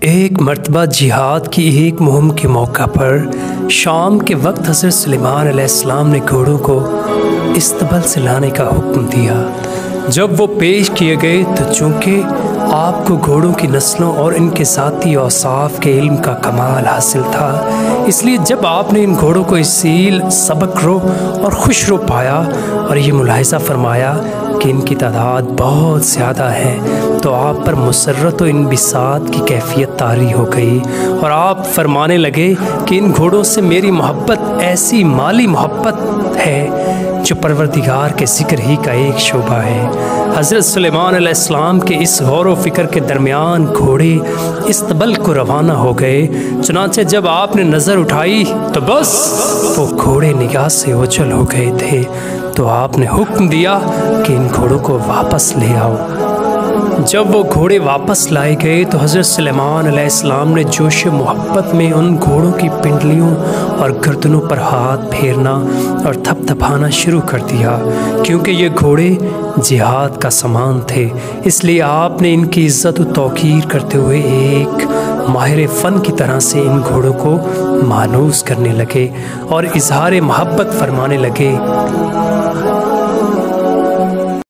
ایک مرتبہ جہاد کی ایک مہم کے موقع پر شام کے وقت حضرت سلیمان علیہ السلام نے گھوڑوں کو استبل سے لانے کا حکم دیا۔ جب وہ پیش کیے گئے تو چونکہ آپ کو گھوڑوں کی نسلوں اور ان کے ذاتی اوصاف کے علم کا کمال حاصل تھا، اس لیے جب آپ نے ان گھوڑوں کو اصیل، سبک رو اور خوش رو پایا اور یہ ملاحظہ فرمایا کہ ان کی تعداد بہت زیادہ ہے تو آپ پر مسرت و انبساط کی کیفیت طاری ہو گئی، اور آپ فرمانے لگے کہ ان گھوڑوں سے میری محبت ایسی مالی محبت ہے جو پروردگار کے ذکر ہی کا ایک شعبہ ہے۔ حضرت سلیمان علیہ السلام کے اس غور و فکر کے درمیان گھوڑے استبل کو روانہ ہو گئے۔ چنانچہ جب آپ نے نظر اٹھائی تو بس وہ گھوڑے نگاہ سے اوجھل ہو گئے تھے، تو آپ نے حکم دیا کہ ان گھوڑوں کو واپس لے آؤ۔ جب وہ گھوڑے واپس لائے گئے تو حضرت سلیمان علیہ السلام نے جوش محبت میں ان گھوڑوں کی پنڈلیوں اور گردنوں پر ہاتھ پھیرنا اور تھپ تھپانا شروع کر دیا، کیونکہ یہ گھوڑے جہاد کا سامان تھے، اس لیے آپ نے ان کی عزت و توقیر کرتے ہوئے ایک ماہر فن کی طرح سے ان گھوڑوں کو مانوس کرنے لگے اور اظہار محبت فرمانے لگے۔